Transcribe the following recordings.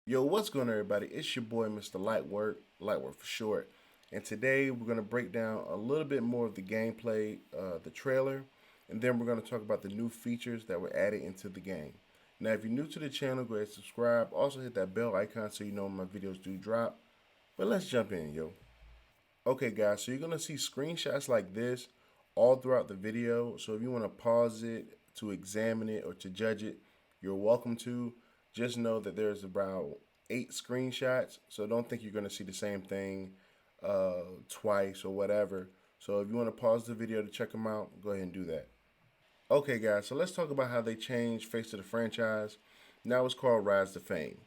Yo, what's going on, everybody? It's your boy, Mr. Lightwork, Lightwork for short. And today we're going to break down a little bit more of the gameplay, the trailer, and then we're going to talk about the new features that were added into the game. Now, if you're new to the channel, go ahead and subscribe. Also, hit that bell icon so you know when my videos do drop. But let's jump in, yo. Okay, guys, so you're going to see screenshots like this all throughout the video. So if you want to pause it to examine it or to judge it, you're welcome to. Just know that there's about 8 screenshots, so don't think you're going to see the same thing twice or whatever. So if you want to pause the video to check them out, go ahead and do that. Okay, guys, so let's talk about how they changed Face of the franchise. Now it's called Rise to Fame.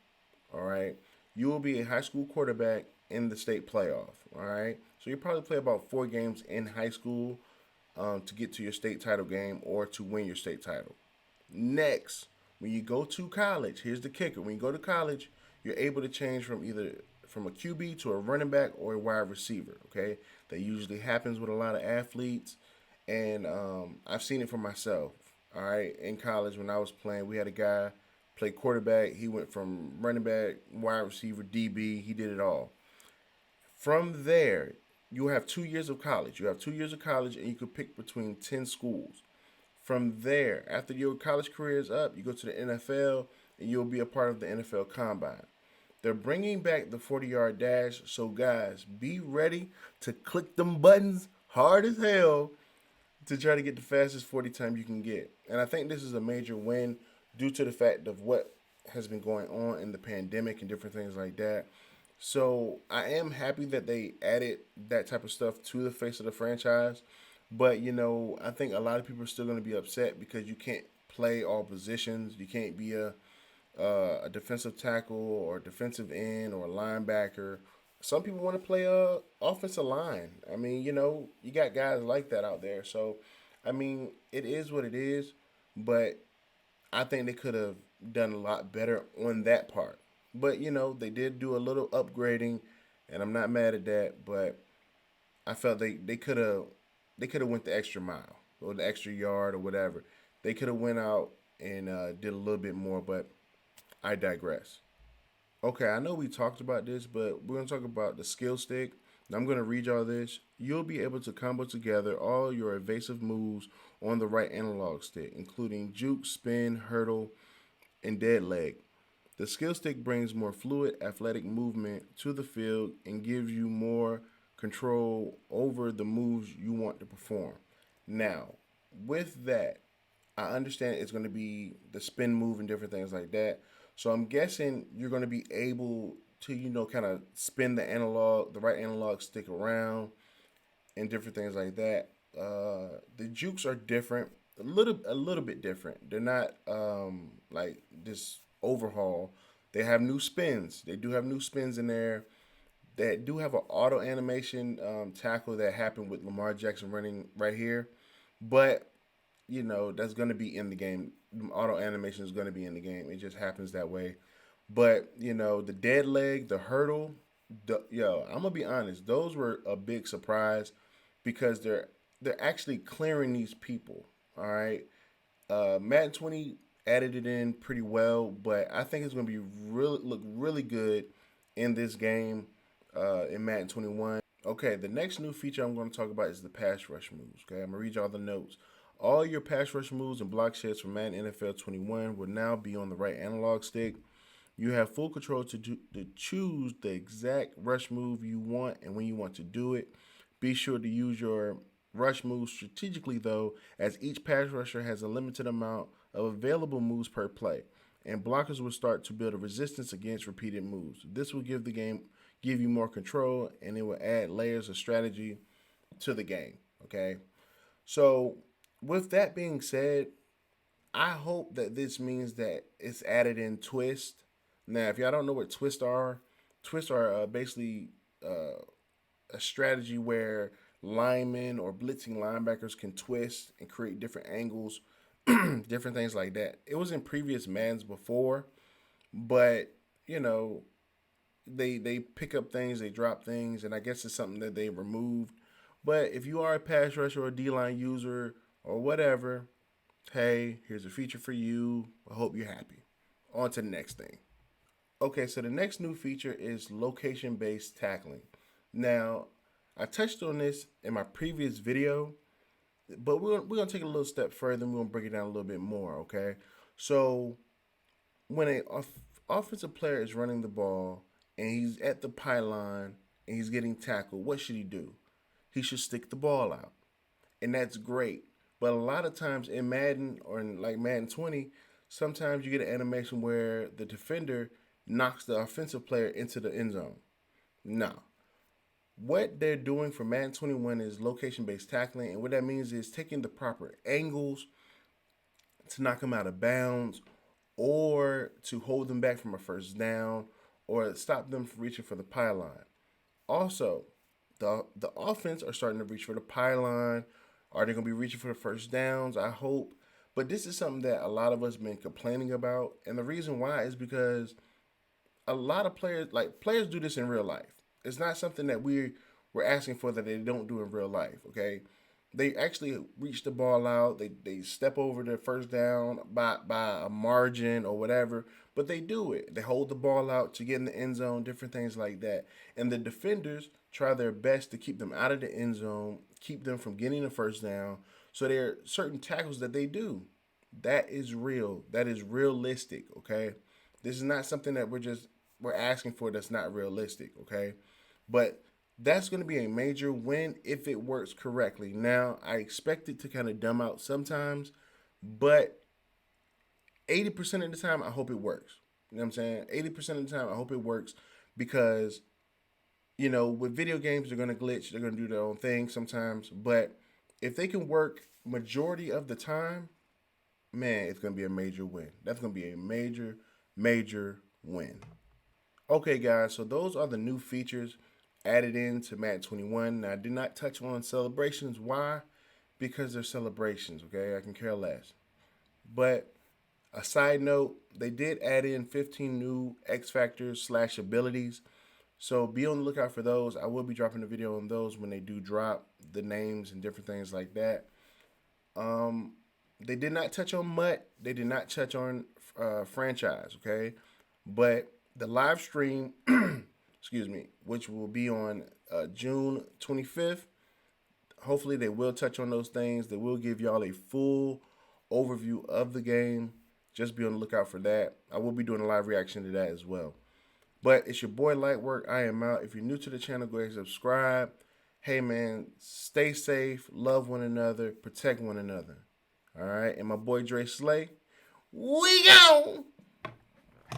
All right. You will be a high school quarterback in the state playoff. All right. So you probably play about 4 games in high school to get to your state title game or to win your state title. Next, when you go to college, here's the kicker. When you go to college, you're able to change from either from a QB to a running back or a wide receiver. Okay, that usually happens with a lot of athletes, and I've seen it for myself. All right, in college when I was playing, we had a guy play quarterback. He went from running back, wide receiver, DB. He did it all. From there, you have 2 years of college. You have 2 years of college, and you can pick between 10 schools. From there, after your college career is up, you go to the NFL and you'll be a part of the NFL Combine. They're bringing back the 40-yard dash, so guys, be ready to click them buttons hard as hell to try to get the fastest 40 time you can get. And I think this is a major win due to the fact of what has been going on in the pandemic and different things like that. So I am happy that they added that type of stuff to the face of the franchise. But I think a lot of people are still going to be upset because you can't play all positions. You can't be a defensive tackle or a defensive end or a linebacker. Some people want to play offensive line. I mean, you got guys like that out there. So, I mean, it is what it is. But I think they could have done a lot better on that part. But they did do a little upgrading, and I'm not mad at that. But I felt they could have went the extra mile or the extra yard or whatever. They could have went out and did a little bit more. But I digress. Okay, I know we talked about this, but we're gonna talk about the skill stick. Now I'm gonna read y'all this. You'll be able to combo together all your evasive moves on the right analog stick, including juke, spin, hurdle, and dead leg. The skill stick brings more fluid, athletic movement to the field and gives you more control over the moves you want to perform. Now, with that, I understand it's going to be the spin move and different things like that. So I'm guessing you're going to be able to, kind of spin the right analog stick around and different things like that. The jukes are different, a little bit different. They're not like this overhaul. They have new spins. They do have new spins in there. They do have an auto animation tackle that happened with Lamar Jackson running right here, but that's going to be in the game. Auto animation is going to be in the game. It just happens that way. But the dead leg, the hurdle, I'm gonna be honest. Those were a big surprise because they're actually clearing these people. All right, Madden 20 added it in pretty well, but I think it's gonna be look really good in this game in Madden 21. Okay, the next new feature I'm going to talk about is the pass rush moves. Okay, I'm gonna read y'all the notes. All your pass rush moves and block sheds from Madden NFL 21 will now be on the right analog stick. You have full control to choose the exact rush move you want and when you want to do it. Be sure to use your rush moves strategically, though, as each pass rusher has a limited amount of available moves per play, and blockers will start to build a resistance against repeated moves. This will give you more control, and it will add layers of strategy to the game. Okay, so with that being said, I hope that this means that it's added in twist. Now, if y'all don't know what twists are basically uh, a strategy where linemen or blitzing linebackers can twist and create different angles, different things like that. It was in previous mans before, but you know they pick up things, they drop things, and I guess it's something that they removed. But if you are a pass rusher or a D line user or whatever, hey, here's a feature for you. I hope you're happy. On to the next thing. Okay, so the next new feature is location-based tackling. Now, I touched on this in my previous video, but we're gonna take it a little step further and we're gonna break it down a little bit more, okay? So when a offensive player is running the ball and he's at the pylon and he's getting tackled, what should he do? He should stick the ball out. And that's great. But a lot of times in Madden or in like Madden 20, sometimes you get an animation where the defender knocks the offensive player into the end zone. No. What they're doing for Madden 21 is location based tackling. And what that means is taking the proper angles to knock them out of bounds or to hold them back from a first down or stop them from reaching for the pylon. Also, the offense are starting to reach for the pylon. Are they going to be reaching for the first downs? I hope. But this is something that a lot of us have been complaining about. And the reason why is because a lot of players do this in real life. It's not something that we're asking for that they don't do in real life, okay? They actually reach the ball out. They step over the first down by a margin or whatever, but they do it. They hold the ball out to get in the end zone, different things like that. And the defenders try their best to keep them out of the end zone, keep them from getting the first down. So there are certain tackles that they do. That is real. That is realistic, okay? This is not something that we're asking for that's not realistic, okay? But that's going to be a major win if it works correctly. Now, I expect it to kind of dumb out sometimes, but 80% of the time, I hope it works. You know what I'm saying? 80% of the time, I hope it works because, with video games, they're going to glitch. They're going to do their own thing sometimes. But if they can work majority of the time, man, it's going to be a major win. That's going to be a major, major win. Okay, guys, so those are the new features added into Madden 21. Now, I did not touch on celebrations. Why? Because they're celebrations, okay? I can care less. But a side note, they did add in 15 new X Factors / abilities. So be on the lookout for those. I will be dropping a video on those when they do drop, the names and different things like that. They did not touch on MUT. They did not touch on franchise, okay? But the live stream, excuse me, which will be on June 25th, hopefully they will touch on those things. They will give y'all a full overview of the game. Just be on the lookout for that. I will be doing a live reaction to that as well. But it's your boy Lightwork. I am out. If you're new to the channel, go ahead and subscribe. Hey, man, stay safe, love one another, protect one another. All right? And my boy Dre Slay, we go!